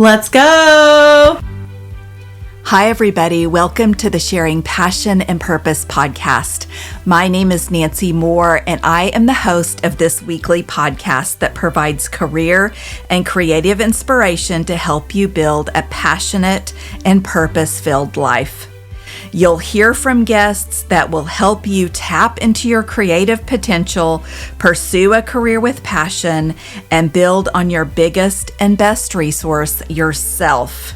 Let's go! Hi, everybody. Welcome to the Sharing Passion and Purpose podcast. My name is Nancy Moore, and I am the host of this weekly podcast that provides career and creative inspiration to help you build a passionate and purpose-filled life. You'll hear from guests that will help you tap into your creative potential, pursue a career with passion, and build on your biggest and best resource, yourself.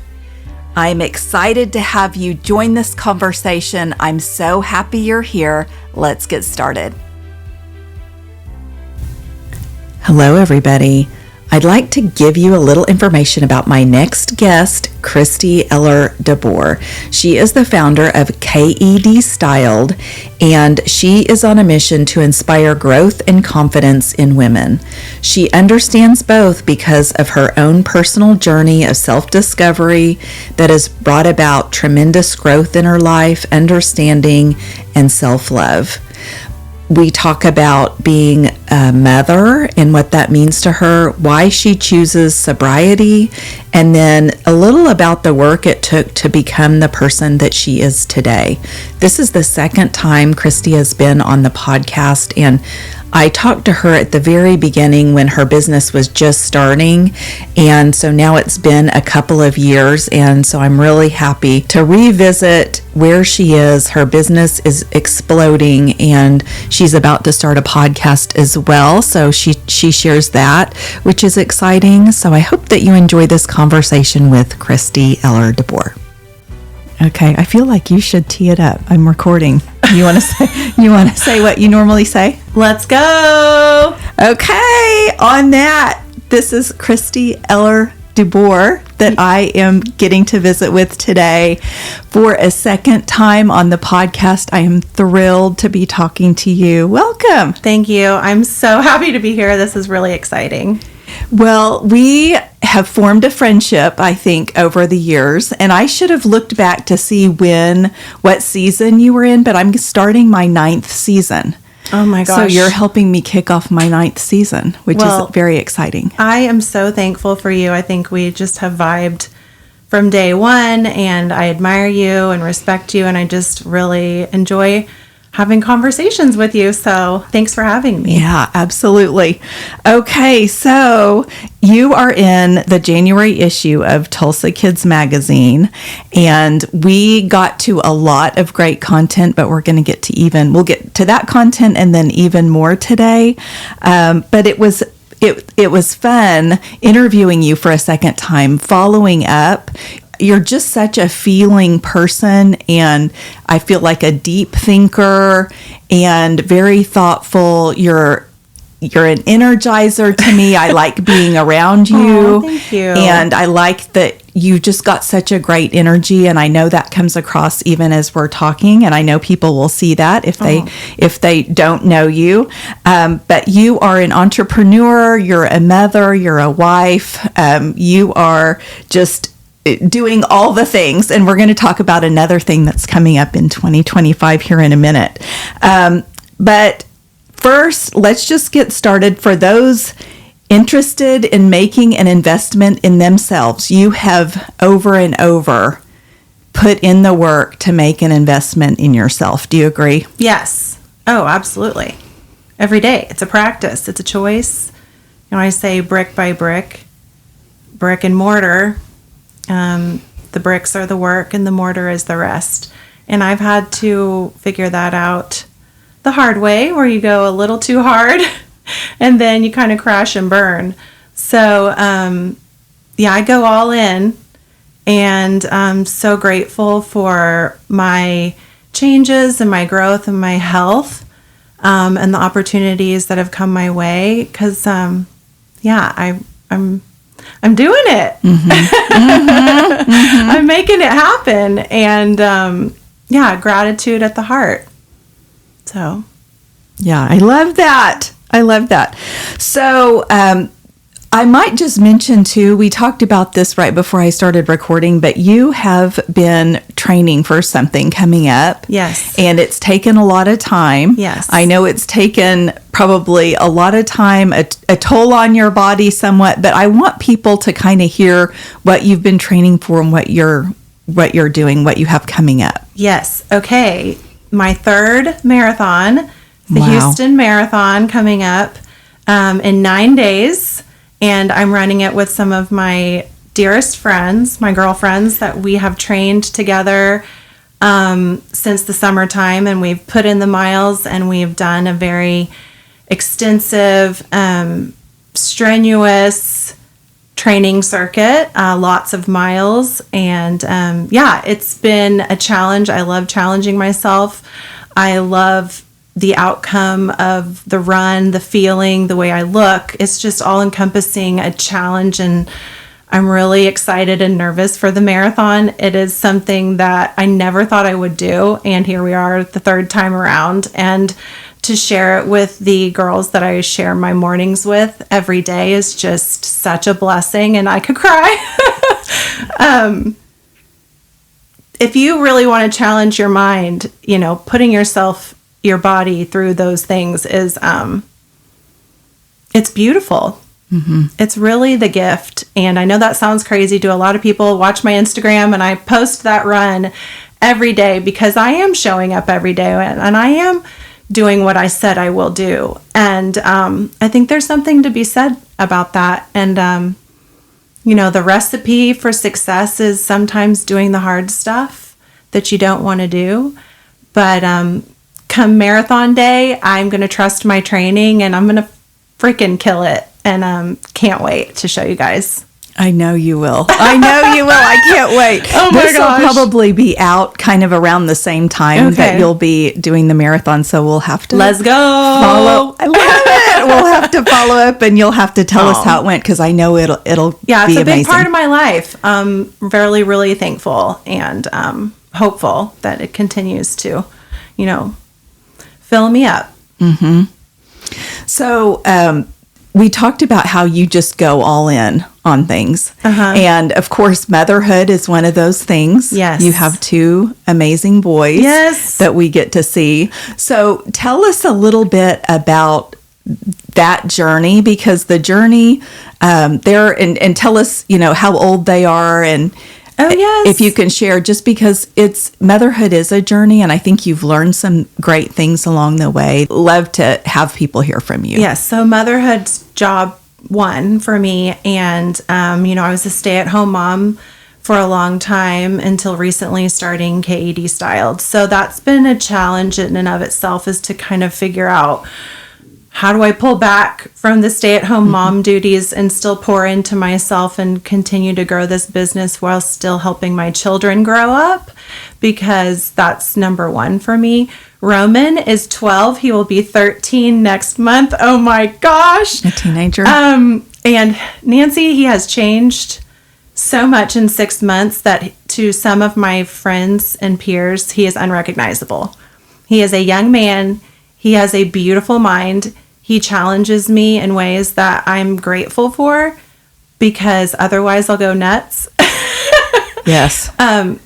I'm excited to have you join this conversation. I'm so happy you're here. Let's get started. Hello, everybody. I'd like to give you a little information about my next guest, Kristy Eller DeBoer. She is the founder of KEDStyled, and she is on a mission to inspire growth and confidence in women. She understands both because of her own personal journey of self-discovery that has brought about tremendous growth in her life, understanding, and self-love. We talk about being a mother and what that means to her, why she chooses sobriety, and then a little about the work it took to become the person that she is today. This is the second time Kristy has been on the podcast, and I talked to her at the very beginning when her business was just starting, and so now it's been a couple of years, and so I'm really happy to revisit where she is. Her business is exploding, and she's about to start a podcast as well, so she shares that, which is exciting. So I hope that you enjoy this conversation with Kristy Eller DeBoer. Okay, I feel like you should tee it up. I'm recording. You want to say what you normally say? Let's go! Okay, on that, this is Kristy Eller DeBoer that I am getting to visit with today for a second time on the podcast. I am thrilled to be talking to you. Welcome. Thank you. I'm so happy to be here. This is really exciting. Well, we have formed a friendship, I think, over the years, and I should have looked back to see what season you were in, but I'm starting my 9th season. Oh my gosh. So you're helping me kick off my 9th season, which is very exciting. I am so thankful for you. I think we just have vibed from day one, and I admire you and respect you, and I just really enjoy having conversations with you. So thanks for having me. Yeah, absolutely. Okay, so you are in the January issue of Tulsa Kids Magazine, and we got to a lot of great content, but we'll get to that content and then even more today. But it was fun interviewing you for a second time, following up. You're just such a feeling person, and I feel like a deep thinker and very thoughtful. You're an energizer to me. I like being around you. Oh, thank you. And I like that you just got such a great energy, and I know that comes across even as we're talking, and I know people will see that if they don't know you. But you are an entrepreneur, you're a mother, you're a wife, you are just doing all the things, and we're going to talk about another thing that's coming up in 2025 here in a minute. But first, let's just get started. For those interested in making an investment in themselves, you have over and over put in the work to make an investment in yourself. Do you agree? Yes. Oh, absolutely. Every day. It's a practice. It's a choice. I say brick by brick and mortar. The bricks are the work and the mortar is the rest. And I've had to figure that out the hard way, where you go a little too hard and then you kind of crash and burn. So, I go all in, and I'm so grateful for my changes and my growth and my health, and the opportunities that have come my way. 'Cause, I'm doing it. Mm-hmm. Mm-hmm. I'm making it happen. And gratitude at the heart. So. Yeah, I love that. So I might just mention too, we talked about this right before I started recording, but you have been training for something coming up. Yes. And it's taken a lot of time. Yes. I know it's taken probably a lot of time, a toll on your body somewhat, but I want people to kind of hear what you've been training for and what you're doing, what you have coming up. Yes. Okay. My third marathon, the Wow. Houston Marathon, coming up in 9 days. And I'm running it with some of my dearest friends, my girlfriends that we have trained together since the summertime. And we've put in the miles, and we've done a very extensive, strenuous training circuit, lots of miles. And it's been a challenge. I love challenging myself. I love the outcome of the run, the feeling, the way I look. It's just all encompassing a challenge, and I'm really excited and nervous for the marathon. It is something that I never thought I would do, and here we are the third time around. And to share it with the girls that I share my mornings with every day is just such a blessing, and I could cry. If you really want to challenge your mind, putting your body through those things is it's beautiful. Mm-hmm. It's really the gift. And I know that sounds crazy to a lot of people. Watch my Instagram, and I post that run every day because I am showing up every day, and I am doing what I said I will do. And I think there's something to be said about that. And the recipe for success is sometimes doing the hard stuff that you don't want to do. But come marathon day, I'm going to trust my training, and I'm going to freaking kill it. And can't wait to show you guys. I know you will. I can't wait. Oh my this gosh. will probably be out kind of around the same time that you'll be doing the marathon. So we'll have to Let's go. follow. I love it. We'll have to follow up, and you'll have to tell us how it went, because I know it'll Yeah, be it's a amazing. big part of my life. I'm really, really thankful and hopeful that it continues to, fill me up. Mm-hmm. So we talked about how you just go all in on things. Uh-huh. And of course, motherhood is one of those things. Yes. You have two amazing boys Yes. that we get to see. So tell us a little bit about that journey, because the journey there, and tell us, how old they are, and Oh, yes. if you can share, just because motherhood is a journey, and I think you've learned some great things along the way. Love to have people hear from you. Yes. So motherhood's job one for me. And, I was a stay-at-home mom for a long time until recently starting KEDStyled. So that's been a challenge in and of itself, is to kind of figure out, how do I pull back from the stay-at-home mom duties and still pour into myself and continue to grow this business while still helping my children grow up? Because that's number one for me. Roman is 12. He will be 13 next month. Oh my gosh. A teenager. And Nancy, he has changed so much in 6 months that to some of my friends and peers, he is unrecognizable. He is a young man. He has a beautiful mind. He challenges me in ways that I'm grateful for, because otherwise I'll go nuts. Yes.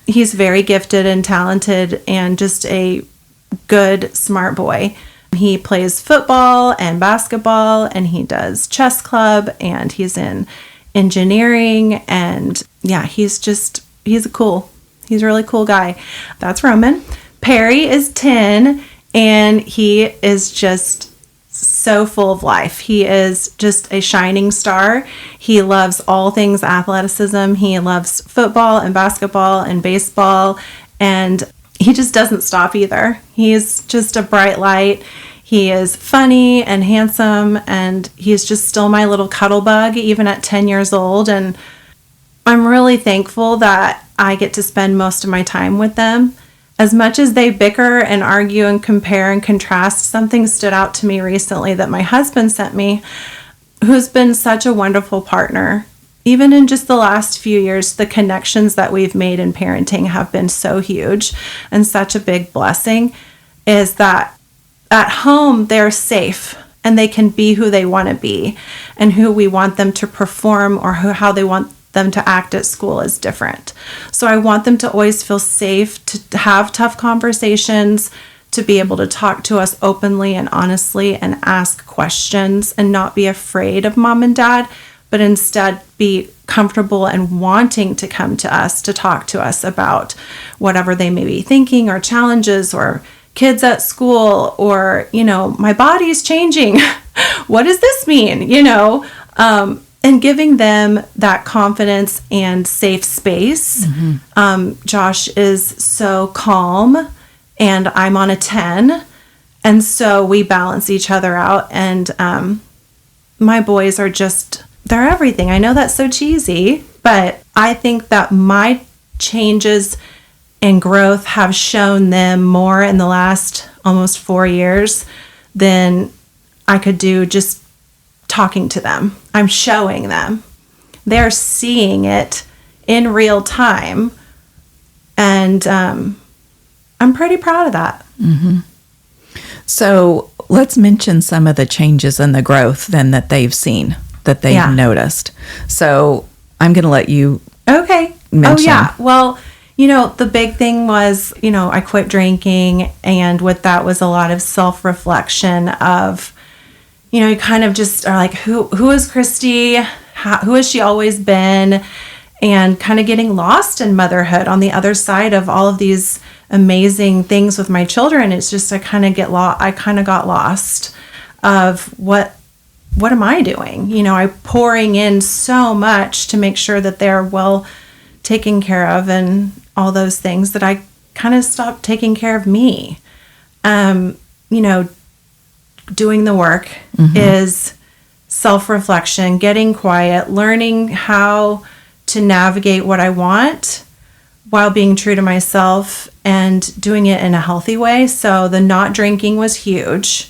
He's very gifted and talented, and just a good, smart boy. He plays football and basketball, and he does chess club, and he's in engineering. And yeah, he's a really cool guy. That's Roman. Perry is 10. And he is just so full of life. He is just a shining star. He loves all things athleticism. He loves football and basketball and baseball. And he just doesn't stop either. He's just a bright light. He is funny and handsome. And he's just still my little cuddle bug, even at 10 years old. And I'm really thankful that I get to spend most of my time with them. As much as they bicker and argue and compare and contrast, something stood out to me recently that my husband sent me, who's been such a wonderful partner. Even in just the last few years, the connections that we've made in parenting have been so huge and such a big blessing, is that at home they're safe and they can be who they want to be, and who we want them to perform or how they want them to act at school is different. So I want them to always feel safe to have tough conversations, to be able to talk to us openly and honestly and ask questions and not be afraid of mom and dad, but instead be comfortable and wanting to come to us to talk to us about whatever they may be thinking, or challenges, or kids at school, or, my body's changing. What does this mean? And giving them that confidence and safe space. Josh is so calm, and I'm on a 10. And so we balance each other out. And my boys are they're everything. I know that's so cheesy, but I think that my changes and growth have shown them more in the last almost 4 years than I could do just talking to them. I'm showing them. They're seeing it in real time. And I'm pretty proud of that. So let's mention some of the changes and the growth then that they've seen, that they've noticed. So I'm going to let you mention. Oh, yeah. Well, the big thing was, I quit drinking. And with that was a lot of self-reflection of, you kind of just are like, who is Kristy? Who has she always been? And kind of getting lost in motherhood on the other side of all of these amazing things with my children. It's just, I kind of got lost of what am I doing? I'm pouring in so much to make sure that they're well taken care of and all those things that I kind of stopped taking care of me. Doing the work is self-reflection, getting quiet, learning how to navigate what I want while being true to myself and doing it in a healthy way. So the not drinking was huge.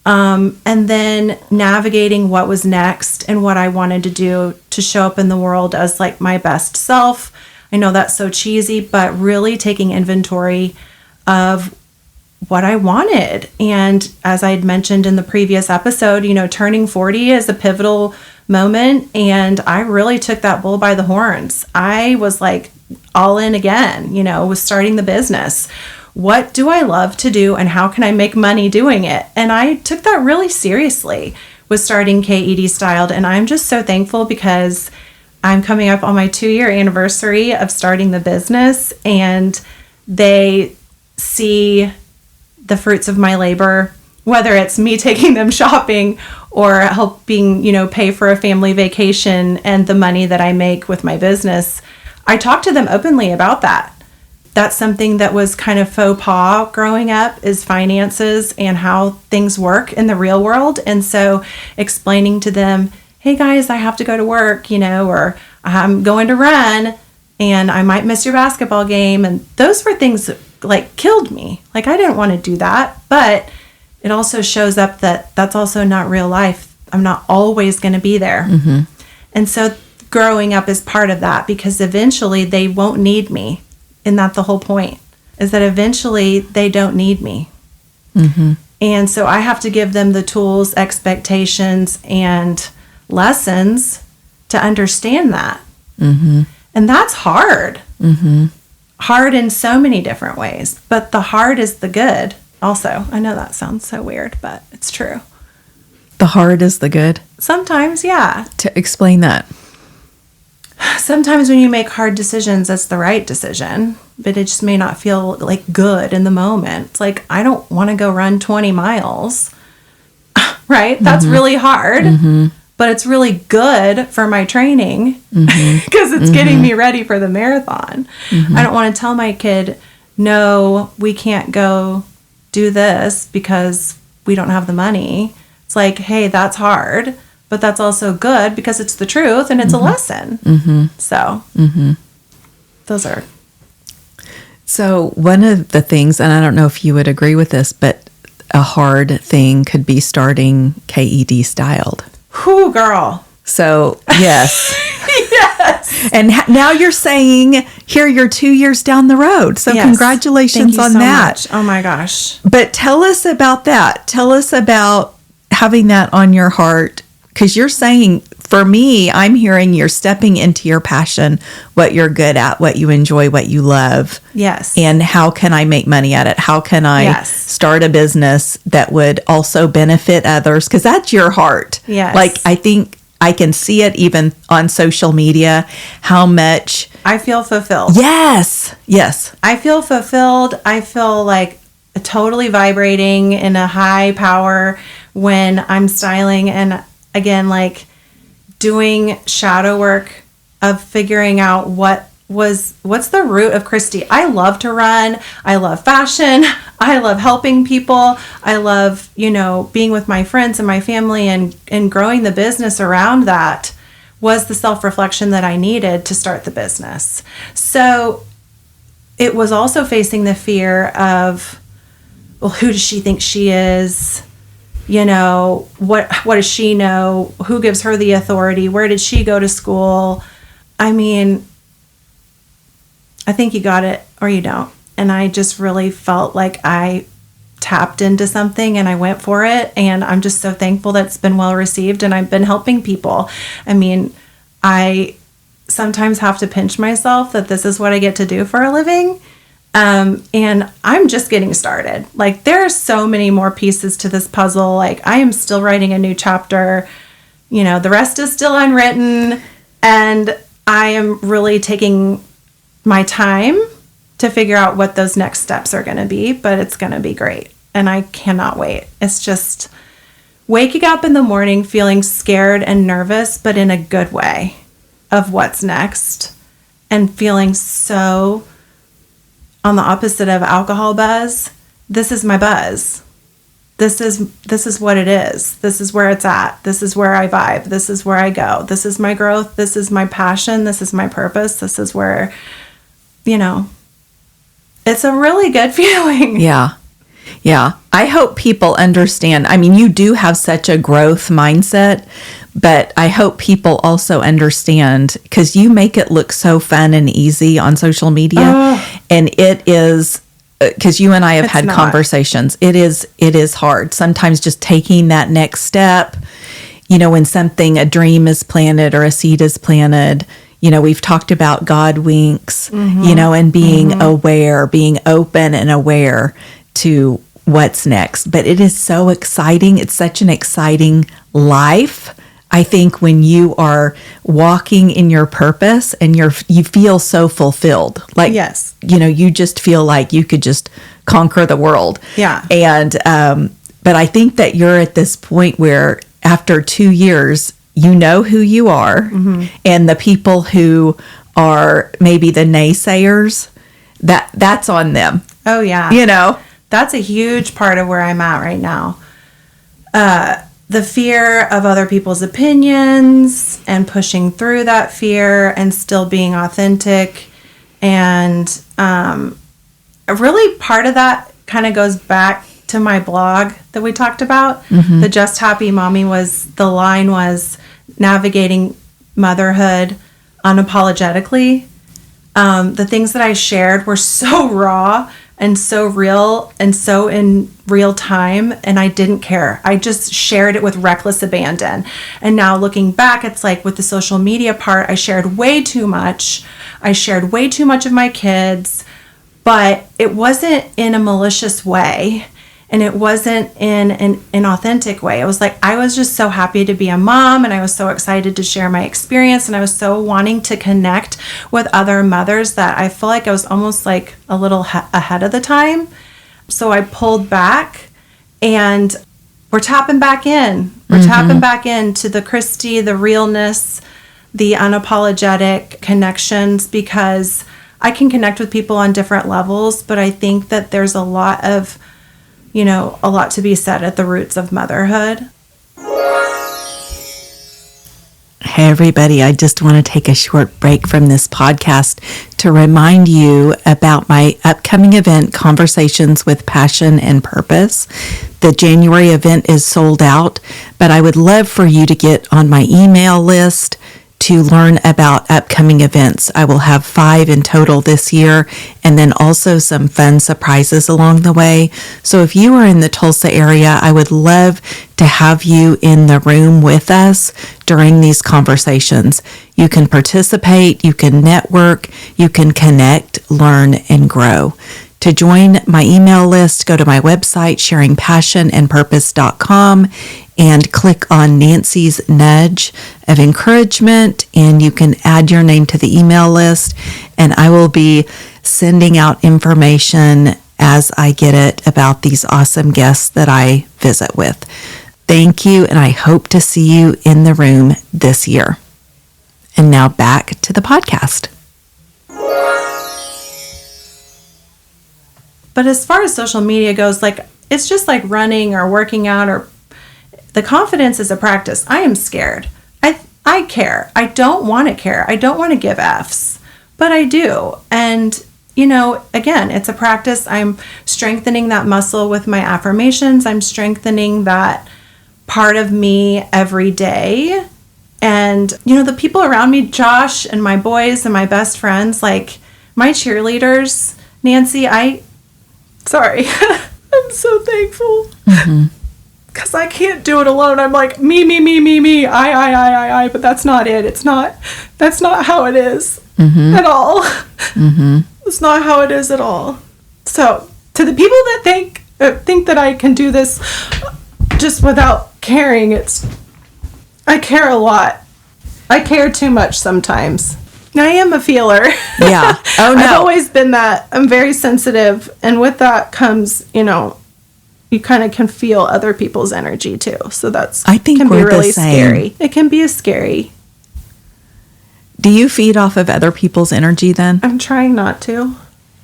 And then navigating what was next and what I wanted to do to show up in the world as like my best self. I know that's so cheesy, but really taking inventory of what I wanted. And as I had mentioned in the previous episode, turning 40 is a pivotal moment. And I really took that bull by the horns. I was like all in again, was starting the business. What do I love to do and how can I make money doing it? And I took that really seriously with starting KEDStyled. And I'm just so thankful because I'm coming up on my 2-year anniversary of starting the business, and they see the fruits of my labor, whether it's me taking them shopping or helping, pay for a family vacation and the money that I make with my business. I talk to them openly about that. That's something that was kind of faux pas growing up, is finances and how things work in the real world. And so explaining to them, hey guys, I have to go to work, or I'm going to run and I might miss your basketball game. And those were things that killed me. I didn't want to do that, but it also shows up that that's also not real life. I'm not always going to be there. And so growing up is part of that, because eventually they won't need me. And that's the whole point, is that eventually they don't need me. And so I have to give them the tools, expectations, and lessons to understand that. And that's hard. Hard in so many different ways, but the hard is the good also. I know that sounds so weird, but it's true. The hard is the good? Sometimes, yeah. To explain that. Sometimes when you make hard decisions, that's the right decision, but it just may not feel good in the moment. It's like, I don't want to go run 20 miles, right? That's really hard, but it's really good for my training because it's getting me ready for the marathon. I don't want to tell my kid, no, we can't go do this because we don't have the money. It's like, hey, that's hard, but that's also good because it's the truth and it's a lesson. So those are. So one of the things, and I don't know if you would agree with this, but a hard thing could be starting KEDStyled. Whew, girl. So, yes. Yes. And now you're saying, here, you're 2 years down the road. So Yes. congratulations Thank you on so that. much. Oh my gosh. But tell us about that. Tell us about having that on your heart? Because you're saying, for me, I'm hearing you're stepping into your passion, what you're good at, what you enjoy, what you love. Yes. And how can I make money at it? How can I start a business that would also benefit others? Because that's your heart. Yes. Like, I think I can see it even on social media, how much I feel fulfilled. Yes. Yes. I feel fulfilled. I feel like totally vibrating in a high power when I'm styling. And again, like doing shadow work of figuring out what's the root of Kristy. I love to run. I love fashion. I love helping people. I love, being with my friends and my family and growing the business around that was the self-reflection that I needed to start the business. So it was also facing the fear of, well, who does she think she is? What does she know? Who gives her the authority? Where did she go to school? I mean, I think you got it or you don't. And I just really felt like I tapped into something and I went for it. And I'm just so thankful that it's been well received and I've been helping people. I mean, I sometimes have to pinch myself that this is what I get to do for a living. And I'm just getting started. Like, there are so many more pieces to this puzzle. Like, I am still writing a new chapter. The rest is still unwritten. And I am really taking my time to figure out what those next steps are going to be. But it's going to be great. And I cannot wait. It's just waking up in the morning feeling scared and nervous, but in a good way of what's next. And feeling so on the opposite of alcohol buzz. This is my buzz. This is what it is. This is where it's at. This is where I vibe. This is where I go. This is my growth. This is my passion. This is my purpose. This is where, it's a really good feeling. Yeah. Yeah. I hope people understand. I mean, you do have such a growth mindset, but I hope people also understand, because you make it look so fun and easy on social media. And it is, because you and I have had conversations. It is hard. Sometimes just taking that next step, when a dream is planted or a seed is planted, we've talked about God winks, and being aware, being open and aware to what's next. But it is so exciting. It's such an exciting life. I think when you are walking in your purpose and you feel so fulfilled, like, yes, you just feel like you could just conquer the world. Yeah. And, but I think that you're at this point where after 2 years, you know who you are, and the people who are maybe the naysayers, that's on them. Oh yeah. That's a huge part of where I'm at right now. The fear of other people's opinions and pushing through that fear and still being authentic. And really part of that kind of goes back to my blog that we talked about. The Just Happy Mommy the line was navigating motherhood unapologetically. The things that I shared were so raw and so real and so in real time, and I didn't care. I just shared it with reckless abandon. And now looking back, it's like with the social media part, I shared way too much. I shared way too much of my kids, but it wasn't in a malicious way. And it wasn't in an inauthentic way. It was like, I was just so happy to be a mom, and I was so excited to share my experience, and I was so wanting to connect with other mothers that I feel like I was almost like a little ahead of the time. So I pulled back, and we're tapping back in. We're tapping back into the Kristy, the realness, the unapologetic connections, because I can connect with people on different levels, but I think that there's a lot to be said at the roots of motherhood. Hey, everybody, I just want to take a short break from this podcast to remind you about my upcoming event, Conversations with Passion and Purpose. The January event is sold out, but I would love for you to get on my email list to learn about upcoming events. I will have 5 in total this year, and then also some fun surprises along the way. So if you are in the Tulsa area, I would love to have you in the room with us during these conversations. You can participate, you can network, you can connect, learn, and grow. To join my email list, go to my website, sharingpassionandpurpose.com, and click on Nancy's Nudge of Encouragement, and you can add your name to the email list, and I will be sending out information as I get it about these awesome guests that I visit with. Thank you, and I hope to see you in the room this year. And now back to the podcast. But as far as social media goes, like, it's just like running or working out, or the confidence is a practice. I am scared. I care. I don't want to care. I don't want to give Fs, but I do. And, you know, again, it's a practice. I'm strengthening that muscle with my affirmations. I'm strengthening that part of me every day. And, you know, the people around me, Josh and my boys and my best friends, like my cheerleaders, Nancy, sorry, I'm so thankful. Because I can't do it alone. I'm like, me, I, but that's not it. That's not how it is at all. It's not how it is at all. So, to the people that think that I can do this just without caring, I care a lot. I care too much sometimes. I am a feeler. Yeah. Oh, no. I've always been that. I'm very sensitive. And with that comes, you know, you kind of can feel other people's energy too. So I think can be we're really the same. scary. It can be scary. Do you feed off of other people's energy then? I'm trying not to.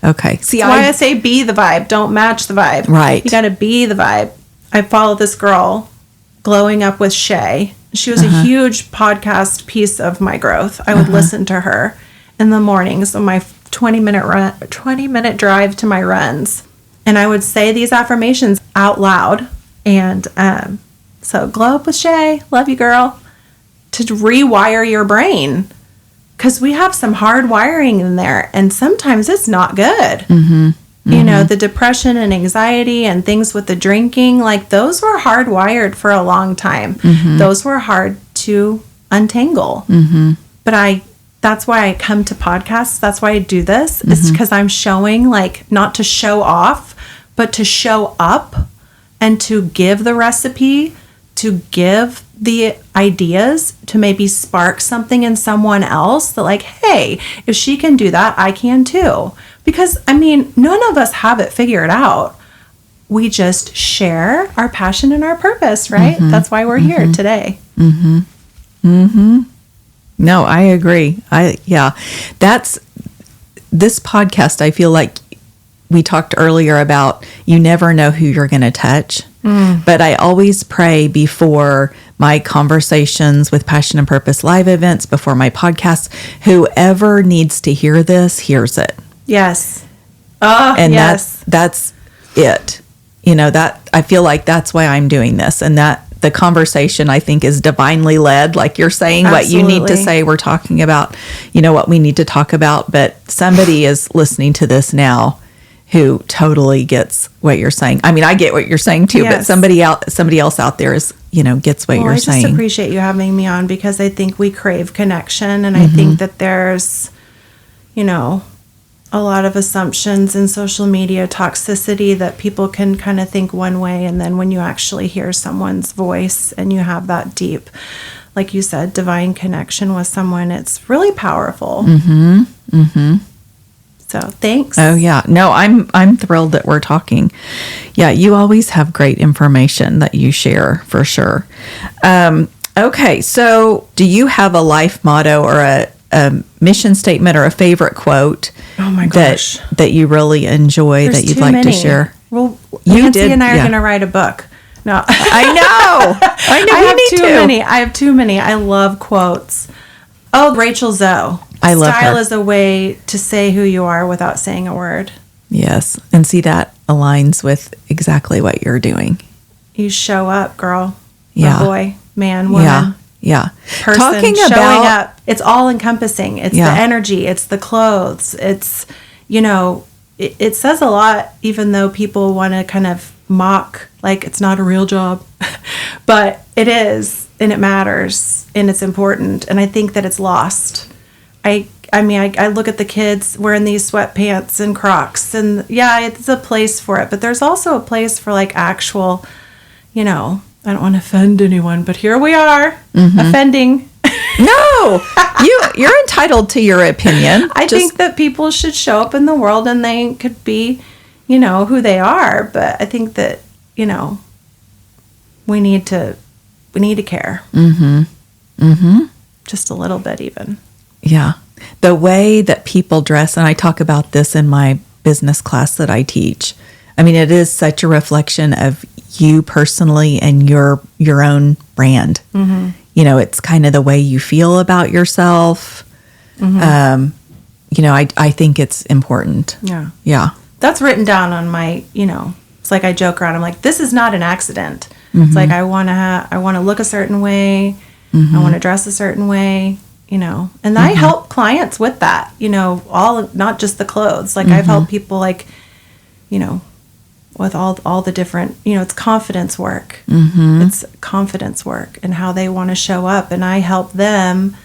Okay. See, That's why I say be the vibe. Don't match the vibe. Right. You got to be the vibe. I follow this girl, Glowing Up with Shay. She was a huge podcast piece of my growth. I would listen to her in the mornings on my 20-minute drive to my runs. And I would say these affirmations out loud. And so Glow Up with Shay, love you, girl, to rewire your brain. Because we have some hard wiring in there. And sometimes it's not good. You know, the depression and anxiety and things with the drinking, like those were hardwired for a long time. Those were hard to untangle. But that's why I come to podcasts. That's why I do this. It's because I'm showing, like, not to show off, but to show up and to give the recipe, to give the ideas, to maybe spark something in someone else that, like, hey, if she can do that, I can too. Because, I mean, none of us have it figured out. We just share our passion and our purpose, right? That's why we're here today. No, I agree. That's this podcast. I feel like we talked earlier about you never know who you're going to touch. But I always pray before my conversations with Passion and Purpose live events, before my podcasts, whoever needs to hear this hears it. Yes. And yes. that's it. You know, that I feel like that's why I'm doing this, and that the conversation, I think, is divinely led. Like you're saying, Absolutely. what you need to say, we're talking about, you know, what we need to talk about, but somebody is listening to this now who totally gets what you're saying. I mean, I get what you're saying too, Yes. but somebody else out there is, you know, gets what you're saying. I just appreciate you having me on, because I think we crave connection, and I think that there's, you know, a lot of assumptions in social media toxicity that people can kind of think one way, and then when you actually hear someone's voice and you have that deep, like you said, divine connection with someone, it's really powerful. So thanks. Oh yeah. No, I'm thrilled that we're talking. Yeah, you always have great information that you share, for sure. Okay, so do you have a life motto or a mission statement or a favorite quote that you really enjoy, There's that you'd too like many. to share? Well, You Nancy did, and I are yeah. going to write a book. No. I know. I have we too need to. many. I have too many. I love quotes. Oh, Rachel Zoe. I love Style her. is a way to say who you are without saying a word. Yes, and see, that aligns with exactly what you're doing. You show up, girl. Yeah. Or boy, man, woman. Yeah. Yeah. person Talking showing about up. It's all encompassing. It's Yeah. the energy. It's the clothes. It's, it says a lot, even though people want to kind of mock, like it's not a real job, but it is, and it matters, and it's important. And I think that it's lost. I look at the kids wearing these sweatpants and Crocs, and yeah, it's a place for it, but there's also a place for like actual, I don't want to offend anyone, but here we are offending. No, you're entitled to your opinion. I think that people should show up in the world and they could be, who they are. But I think that, we need to care. Just a little bit even. Yeah. The way that people dress, and I talk about this in my business class that I teach. I mean, it is such a reflection of you personally and your own brand. It's kind of the way you feel about yourself. I think it's important. Yeah. Yeah. That's written down on my, it's like I joke around. I'm like, this is not an accident. It's like I want to look a certain way. I want to dress a certain way, and I help clients with that, not just the clothes. Like I've helped people like, with all the different, it's confidence work. It's confidence work and how they want to show up. And I help them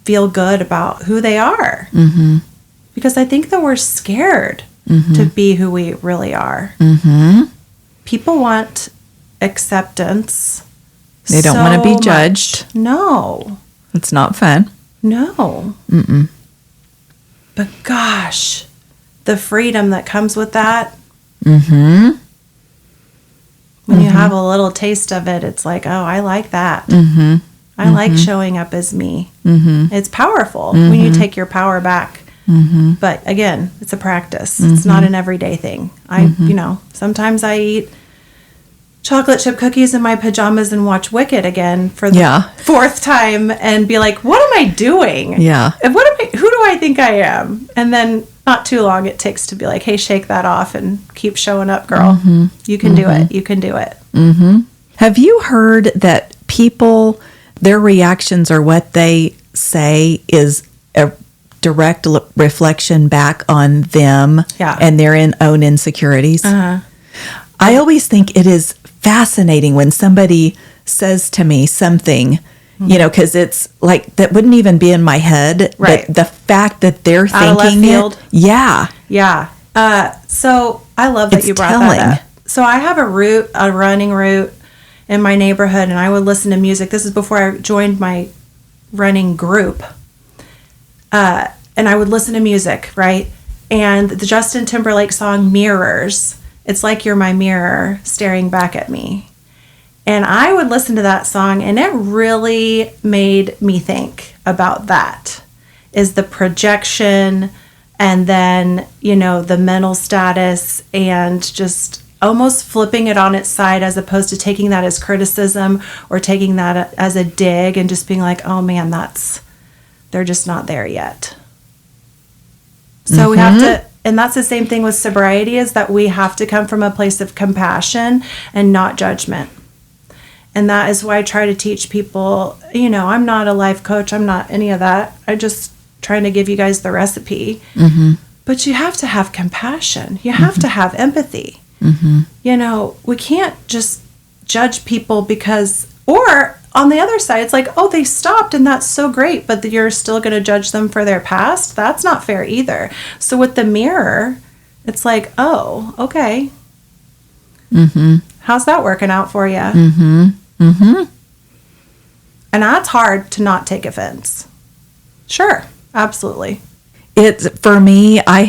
feel good about who they are. Because I think that we're scared to be who we really are. People want acceptance. They don't want to be judged. No. It's not fun. No. But gosh, the freedom that comes with that. When you have a little taste of it, it's like, oh, I like that. I like showing up as me. It's powerful when you take your power back. But again, it's a practice. It's not an everyday thing. Sometimes I eat chocolate chip cookies in my pajamas and watch Wicked again for the fourth time and be like, what am I doing? Yeah. Who do I think I am? And then not too long it takes to be like, hey, shake that off and keep showing up, girl. You can do it. You can do it. Have you heard that people, their reactions or what they say is a direct reflection back on them and their own insecurities? I always think it is fascinating when somebody says to me something, because it's like that wouldn't even be in my head. Right. But the fact that they're Out thinking of left field. it. Yeah. Yeah. So I love that It's you brought telling. that up. So I have a running route in my neighborhood, and I would listen to music. This is before I joined my running group. And I would listen to music, right? And the Justin Timberlake song Mirrors, it's like you're my mirror staring back at me. And I would listen to that song, and it really made me think about that. Is the projection, and then, the mental status, and just almost flipping it on its side as opposed to taking that as criticism or taking that as a dig and just being like, oh man, they're just not there yet. So we have to, and that's the same thing with sobriety, is that we have to come from a place of compassion and not judgment. And that is why I try to teach people, I'm not a life coach. I'm not any of that. I'm just trying to give you guys the recipe. But you have to have compassion. You have to have empathy. We can't just judge people or on the other side, it's like, oh, they stopped and that's so great, but you're still going to judge them for their past. That's not fair either. So with the mirror, it's like, oh, okay. How's that working out for you? And that's hard to not take offense. Sure. Absolutely. It's for me, I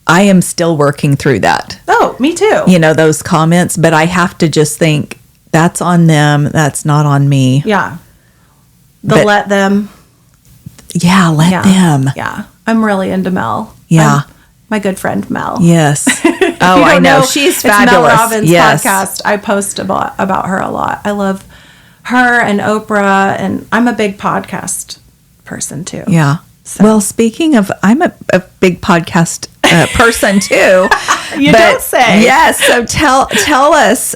am still working through that. Oh, me too. Those comments, but I have to just think that's on them. That's not on me. Yeah. Let them. Yeah. Let them. Yeah. I'm really into Mel. Yeah. My good friend Mel. Yes. Oh, I know. She's fabulous. Mel Robbins' podcast. I post about her a lot. I love her and Oprah, and I'm a big podcast person too. Yeah. So. Well, speaking of, I'm a big podcast person too. Don't say. Yes. So tell us,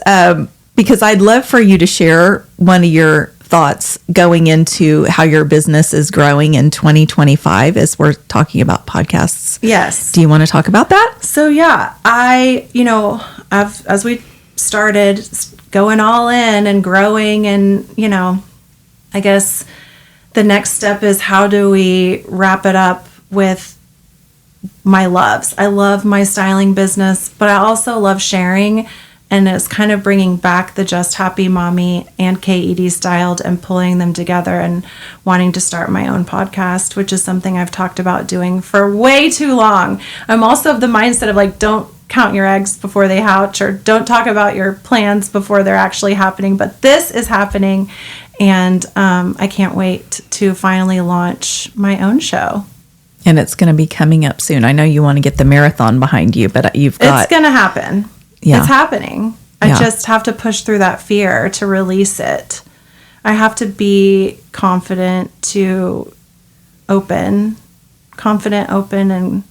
because I'd love for you to share one of your thoughts going into how your business is growing in 2025 as we're talking about podcasts. Yes. Do you want to talk about that? So yeah, as we started going all in and growing, and I guess the next step is, how do we wrap it up with my loves? I love my styling business, but I also love sharing, and it's kind of bringing back the Just Happy Mommy and KEDStyled and pulling them together, and wanting to start my own podcast, which is something I've talked about doing for way too long. I'm also of the mindset of like, don't count your eggs before they hatch, or don't talk about your plans before they're actually happening. But this is happening, and I can't wait to finally launch my own show. And it's going to be coming up soon. I know you want to get the marathon behind you, but it's going to happen. Yeah. It's happening. I just have to push through that fear to release it. I have to be confident, open, and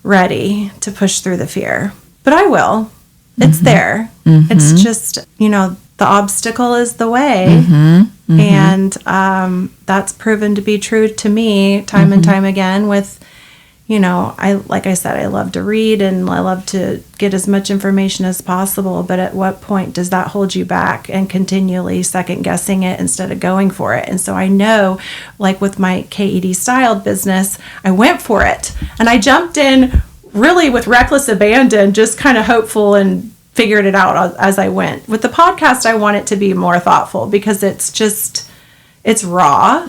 ready to push through the fear. But I will. It's there. It's just, the obstacle is the way. And that's proven to be true to me time and time again with, like I said, I love to read and I love to get as much information as possible. But at what point does that hold you back and continually second guessing it instead of going for it? And so I know, like with my KEDstyled business, I went for it and I jumped in really with reckless abandon, just kind of hopeful, and figured it out as I went. With the podcast, I want it to be more thoughtful because it's raw,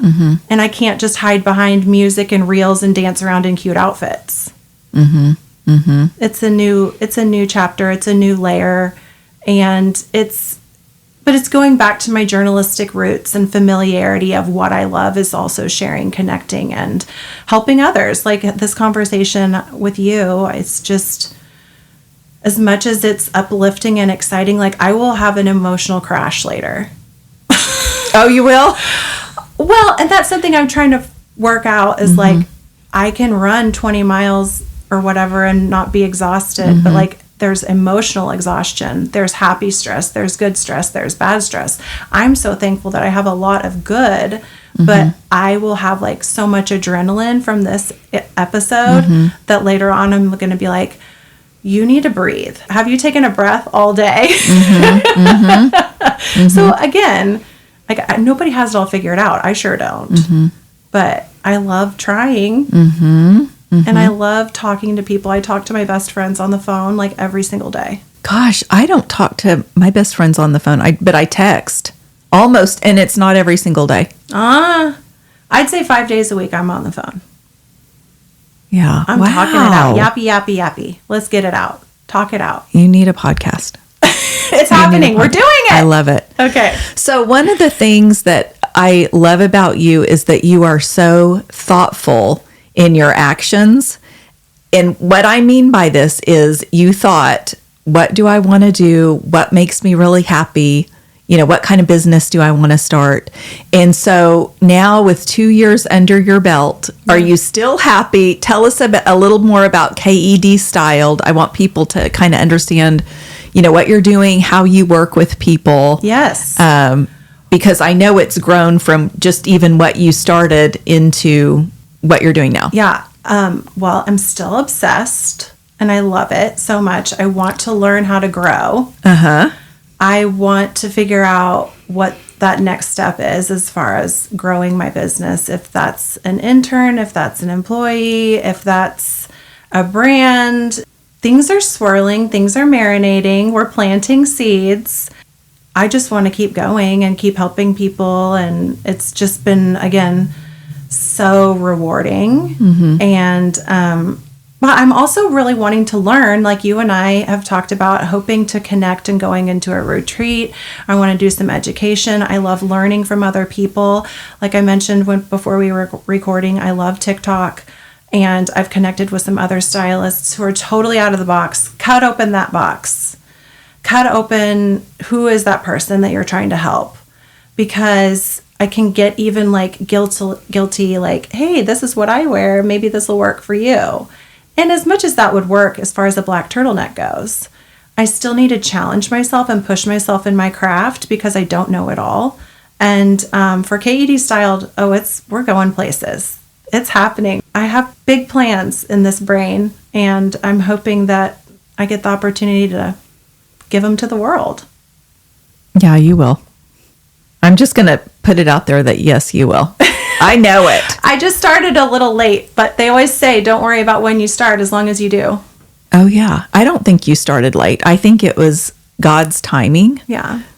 and I can't just hide behind music and reels and dance around in cute outfits. It's a new chapter. It's a new layer, and it's going back to my journalistic roots and familiarity of what I love is also sharing, connecting, and helping others. Like this conversation with you, it's just, as much as it's uplifting and exciting, like I will have an emotional crash later. Oh, you will? Well, and that's something I'm trying to work out is like, I can run 20 miles or whatever and not be exhausted, but like there's emotional exhaustion, there's happy stress, there's good stress, there's bad stress. I'm so thankful that I have a lot of good, but I will have like so much adrenaline from this episode that later on I'm going to be like, you need to breathe. Have you taken a breath all day? So again, like nobody has it all figured out. I sure don't. But I love trying. And I love talking to people. I talk to my best friends on the phone like every single day. Gosh, I don't talk to my best friends on the phone, but I text almost, and it's not every single day. I'd say 5 days a week I'm on the phone. Yeah. I'm talking it out. Yappy, yappy, yappy. Let's get it out. Talk it out. You need a podcast. It's happening. We're doing it. I love it. Okay. So one of the things that I love about you is that you are so thoughtful in your actions. And what I mean by this is you thought, what do I want to do? What makes me really happy? What kind of business do I want to start? And so now with 2 years under your belt, are you still happy? Tell us a little more about KEDstyled. I want people to kind of understand, what you're doing, how you work with people. Yes. Because I know it's grown from just even what you started into what you're doing now. Yeah. Well, I'm still obsessed and I love it so much. I want to learn how to grow. I want to figure out what that next step is as far as growing my business. If that's an intern, if that's an employee, if that's a brand. Things are swirling, things are marinating, we're planting seeds. I just want to keep going and keep helping people. And it's just been, again, so rewarding. And but I'm also really wanting to learn, like you and I have talked about, hoping to connect and going into a retreat. I want to do some education. I love learning from other people. Like I mentioned before we were recording, I love TikTok. And I've connected with some other stylists who are totally out of the box. Cut open that box. Cut open who is that person that you're trying to help. Because I can get even like guilty, like, hey, this is what I wear. Maybe this will work for you. And as much as that would work as far as a black turtleneck goes, I still need to challenge myself and push myself in my craft because I don't know it all. And for KEDStyled, we're going places. It's happening. I have big plans in this brain, and I'm hoping that I get the opportunity to give them to the world. Yeah, you will. I'm just going to put it out there that yes, you will. I know it. I just started a little late, but they always say, don't worry about when you start as long as you do. Oh, yeah. I don't think you started late. I think it was God's timing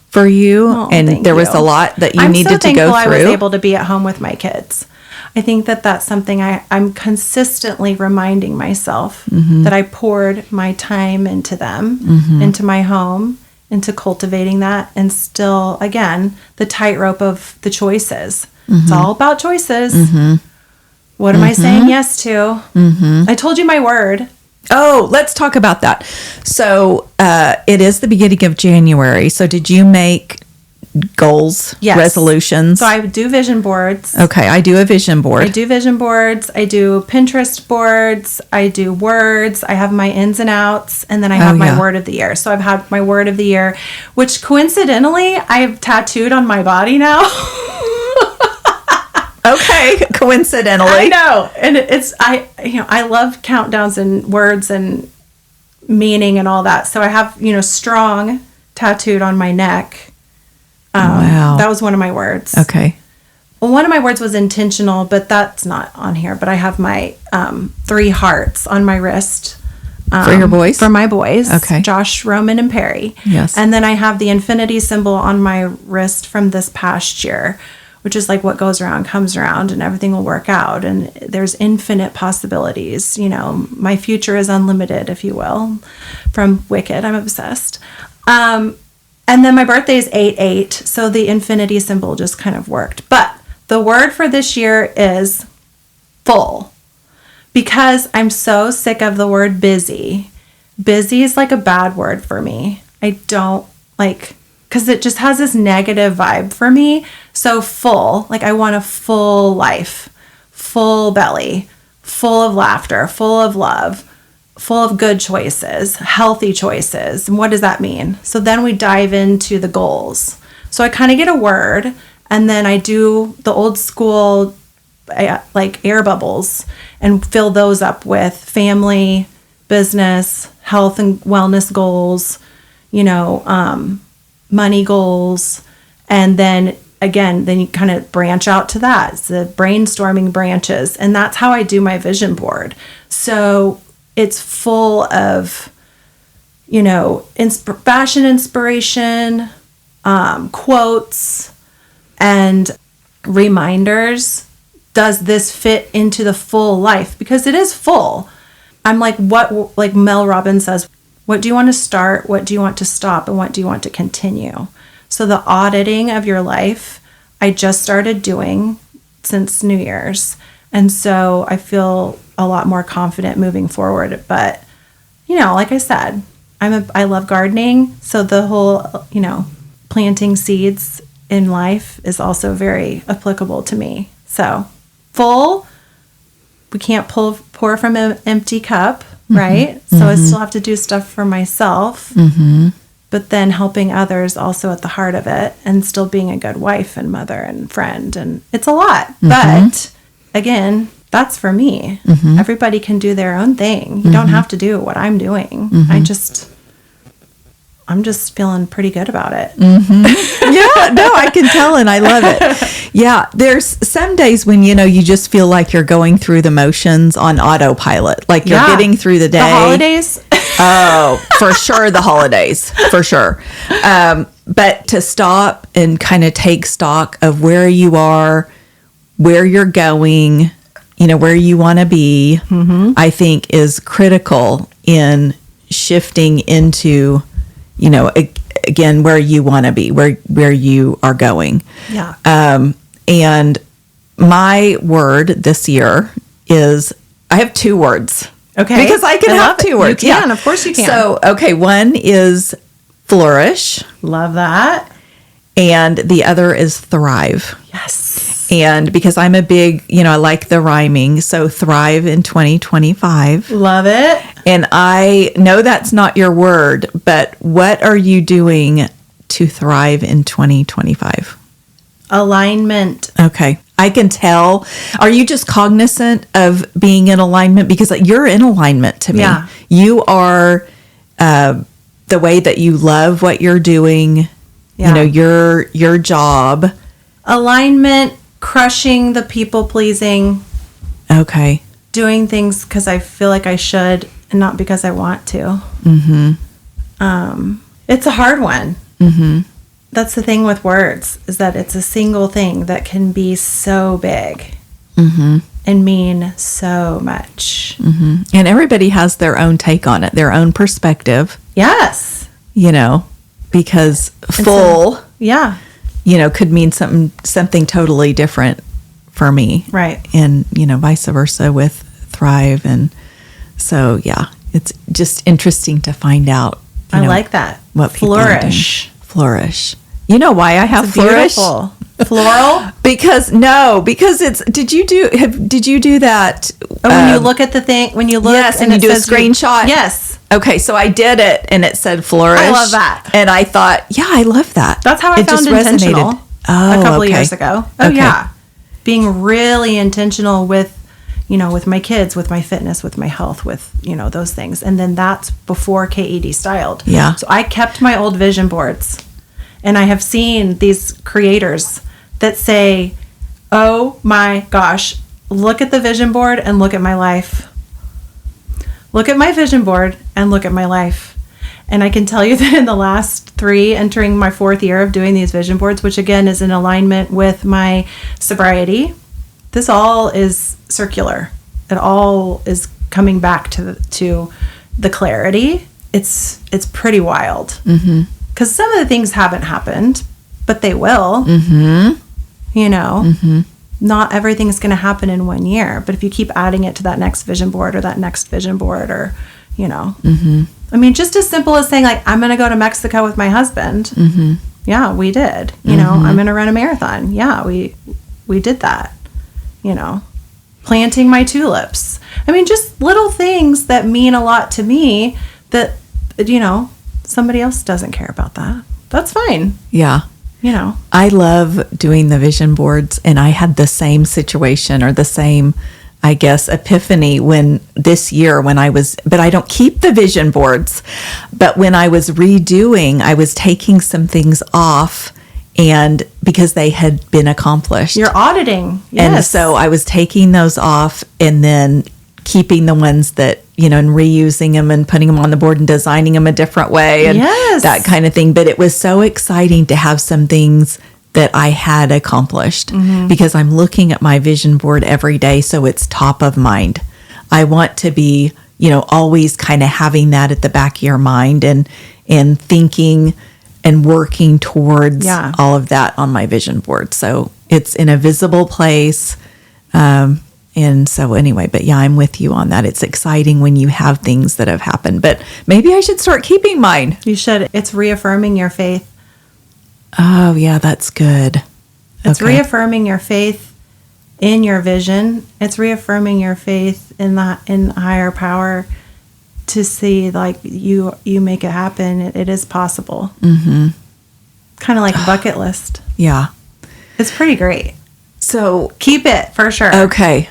for you. And there was a lot that you needed to go through. I was able to be at home with my kids. I think that that's something I'm consistently reminding myself that I poured my time into them, into my home, into cultivating that. And still, again, the tightrope of the choices. It's all about choices. What am I saying yes to? I told you my word. Oh, let's talk about that. So it is the beginning of January. So did you make goals, resolutions? So I do vision boards. Okay, I do a vision board. I do vision boards. I do Pinterest boards. I do words. I have my ins and outs. And then I have my word of the year. So I've had my word of the year, which coincidentally I've tattooed on my body now. Okay, coincidentally. I know. And I love countdowns and words and meaning and all that. So I have, strong tattooed on my neck. Wow. That was one of my words. Okay. Well, one of my words was intentional, but that's not on here. But I have my 3 hearts on my wrist. For your boys? For my boys. Okay. Josh, Roman, and Perry. Yes. And then I have the infinity symbol on my wrist from this past year, which is like what goes around comes around and everything will work out. And there's infinite possibilities. My future is unlimited, if you will, from Wicked. I'm obsessed. And then my birthday is 8/8. So the infinity symbol just kind of worked. But the word for this year is full, because I'm so sick of the word busy. Busy is like a bad word for me. I don't like, because it just has this negative vibe for me. So full, like I want a full life, full belly, full of laughter, full of love, full of good choices, healthy choices. And what does that mean? So then we dive into the goals. So I kind of get a word, and then I do the old school like air bubbles and fill those up with family, business, health and wellness goals, money goals. And then again, then you kind of branch out to that. It's the brainstorming branches. And that's how I do my vision board. So it's full of, fashion inspiration, quotes, and reminders. Does this fit into the full life? Because it is full. I'm like Mel Robbins says, what do you want to start? What do you want to stop? And what do you want to continue? So the auditing of your life, I just started doing since New Year's. And so I feel a lot more confident moving forward. But, like I said, I love gardening. So the whole, planting seeds in life is also very applicable to me. So full, we can't pour from an empty cup, right? So I still have to do stuff for myself, but then helping others also at the heart of it, and still being a good wife and mother and friend. And it's a lot, but again, that's for me. Everybody can do their own thing. You don't have to do what I'm doing. I'm just feeling pretty good about it. Yeah, no, I can tell, and I love it. Yeah, there's some days when, you just feel like you're going through the motions on autopilot, like you're getting through the day. The holidays? Oh, for sure, the holidays, for sure. But to stop and kind of take stock of where you are, where you're going, where you want to be, I think is critical in shifting into again, where you want to be, where you are going. Yeah. And my word this year is, I have 2 words. Okay. Because I can have 2 words. You can, of course you can. So, okay, one is flourish. Love that. And the other is thrive. Yes. And because I'm a big, I like the rhyming, so thrive in 2025. Love it. And I know that's not your word, but what are you doing to thrive in 2025? Alignment. Okay. I can tell. Are you just cognizant of being in alignment? Because you're in alignment to me. Yeah. You are the way that you love what you're doing, Yeah. your job. Alignment, crushing the people pleasing. Okay. Doing things because I feel like I should and not because I want to. It's a hard one. That's the thing with words, is that it's a single thing that can be so big and mean so much. And everybody has their own take on it, their own perspective. Yes. Because full, Yeah. could mean something totally different for me. Right. And, vice versa with thrive. And so, yeah, it's just interesting to find out. I like that. What people are doing. Flourish. You know why I have flourish? Beautiful. Floral? Because it's, did you do that? When you look at the thing, when you look. Yes, and you do a screenshot? Yes. Okay, so I did it, and it said flourish. I love that. And I thought, yeah, I love that. That's how I It found just intentional resonated. Oh, a couple okay. of years ago. Oh, Okay. yeah. Being really intentional with, with my kids, with my fitness, with my health, with, those things. And then that's before KEDStyled. Yeah. So I kept my old vision boards. And I have seen these creators that say, oh my gosh, look at the vision board and look at my life. Look at my vision board and look at my life. And I can tell you that in the last 3, entering my 4th year of doing these vision boards, which again is in alignment with my sobriety, this all is circular. It all is coming back to the clarity. It's pretty wild. Because some of the things haven't happened, but they will. Not everything's going to happen in 1 year. But if you keep adding it to that next vision board or that next vision board or, I mean, just as simple as saying, like, I'm going to go to Mexico with my husband. Yeah, we did. I'm going to run a marathon. Yeah, we did that. Planting my tulips. I mean, just little things that mean a lot to me that, somebody else doesn't care about that. That's fine. Yeah. I love doing the vision boards, and I had the same situation or the same, I guess, epiphany this year but I don't keep the vision boards, but when I was redoing, I was taking some things off and because they had been accomplished. You're auditing. Yes. And so I was taking those off and then keeping the ones that, and reusing them and putting them on the board and designing them a different way and that kind of thing. But it was so exciting to have some things that I had accomplished because I'm looking at my vision board every day. So it's top of mind. I want to be, always kind of having that at the back of your mind and thinking and working towards all of that on my vision board. So it's in a visible place. And so anyway, but yeah, I'm with you on that. It's exciting when you have things that have happened, but maybe I should start keeping mine. You should. It's reaffirming your faith. Oh yeah, that's good. It's reaffirming your faith in your vision. It's reaffirming your faith in higher power to see like you make it happen. It is possible. Kind of like a bucket list. Yeah. It's pretty great. So keep it for sure. Okay.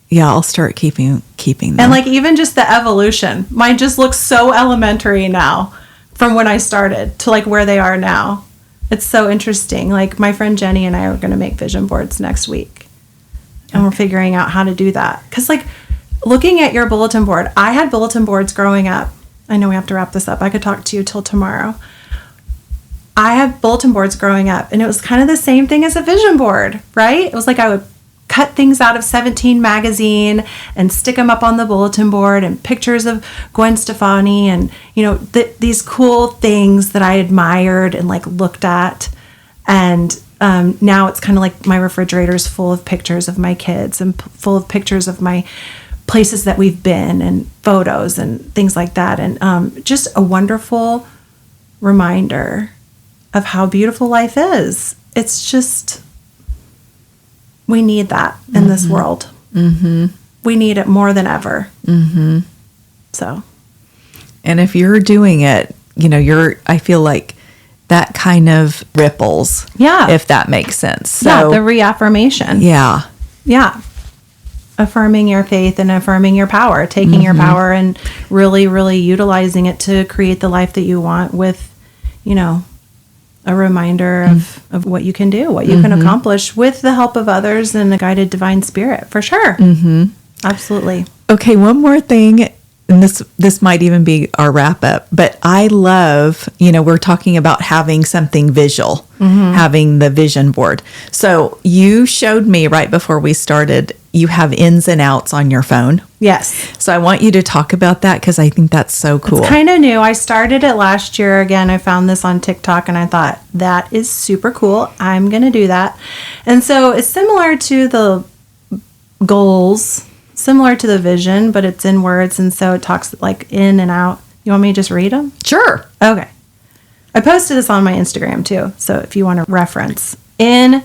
Yeah, I'll start keeping them. And like even just the evolution, mine just looks so elementary now from when I started to like where they are now. It's so interesting. Like my friend Jenny and I are going to make vision boards next week. And we're figuring out how to do that. Because like looking at your bulletin board, I had bulletin boards growing up. I know we have to wrap this up. I could talk to you till tomorrow. I had bulletin boards growing up and it was kind of the same thing as a vision board, right? It was like I would cut things out of 17 magazine and stick them up on the bulletin board and pictures of Gwen Stefani and, these cool things that I admired and like looked at. And now it's kind of like my refrigerator's full of pictures of my kids and full of pictures of my places that we've been and photos and things like that. And just a wonderful reminder of how beautiful life is. It's just... we need that in this world. We need it more than ever. So. And if you're doing it, I feel like that kind of ripples. Yeah. If that makes sense. So, yeah, the reaffirmation. Yeah. Yeah. Affirming your faith and affirming your power, taking your power and really, really utilizing it to create the life that you want with, a reminder of what you can do, what you can accomplish with the help of others and a guided divine spirit, for sure. Mm-hmm. Absolutely. Okay, one more thing, and this might even be our wrap up, but I love, we're talking about having something visual, having the vision board. So you showed me right before we started, you have ins and outs on your phone. Yes. So I want you to talk about that because I think that's so cool. It's kind of new. I started it last year. Again, I found this on TikTok and I thought, that is super cool. I'm going to do that. And so it's similar to the goals, similar to the vision, but it's in words. And so it talks like in and out. You want me to just read them? Sure. Okay. I posted this on my Instagram too. So if you want to reference, in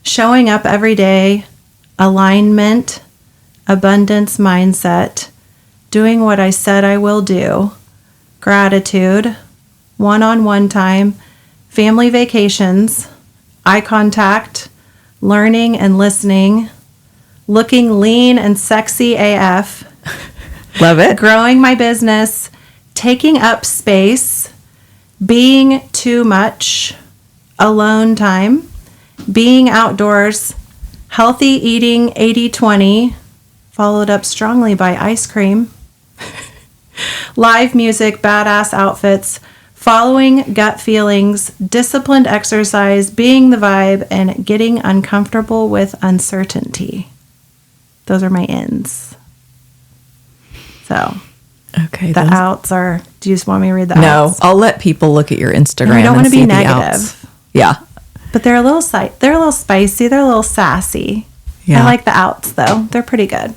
showing up every day, alignment, abundance mindset, doing what I said I will do, gratitude, one-on-one time, family vacations, eye contact, learning and listening, looking lean and sexy AF, Love it. growing my business, taking up space, being too much, alone time, being outdoors, healthy eating 80-20, followed up strongly by ice cream, live music, badass outfits, following gut feelings, disciplined exercise, being the vibe, and getting uncomfortable with uncertainty. Those are my ins. So, Okay. the outs are, do you just want me to read the outs? No, I'll let people look at your Instagram. I don't want to be see the negative. outs. Yeah. But they're a little spicy, they're a little sassy. Yeah. I like the outs though. They're pretty good.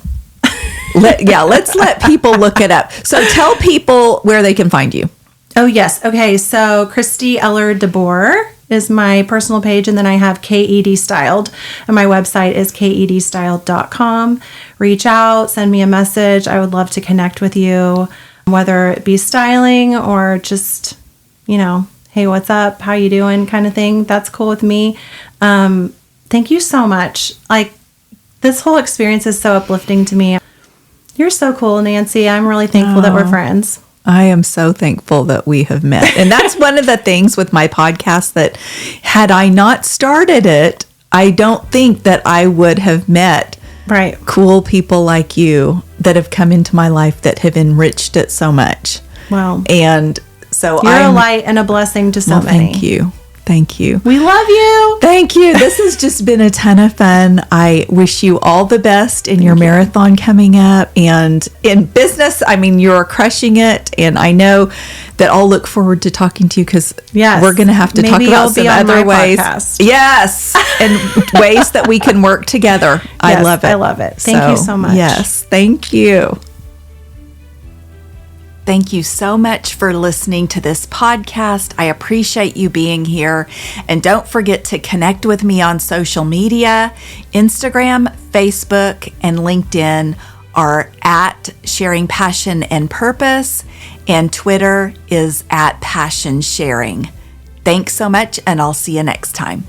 Let's let people look it up. So tell people where they can find you. Oh, yes. Okay. So Kristy Eller DeBoer is my personal page. And then I have KEDStyled. And my website is KEDstyled.com. Reach out, send me a message. I would love to connect with you, whether it be styling or just, hey, what's up? How you doing? Kind of thing. That's cool with me. Thank you so much. This whole experience is so uplifting to me. You're so cool, Nancy. I'm really thankful that we're friends. I am so thankful that we have met. And that's one of the things with my podcast that had I not started it, I don't think that I would have met cool people like you that have come into my life that have enriched it so much. Wow. And so you're a light and a blessing to so many. Thank you. Thank you. We love you. Thank you. This has just been a ton of fun. I wish you all the best in your marathon coming up and in business. I mean, you're crushing it. And I know that I'll look forward to talking to you because we're going to have to talk about some other ways. Podcast. Yes. And ways that we can work together. I love it. I love it. Thank you so much. Yes. Thank you. Thank you so much for listening to this podcast. I appreciate you being here. And don't forget to connect with me on social media. Instagram, Facebook, and LinkedIn are at Sharing Passion and Purpose. And Twitter is at Passion Sharing. Thanks so much, and I'll see you next time.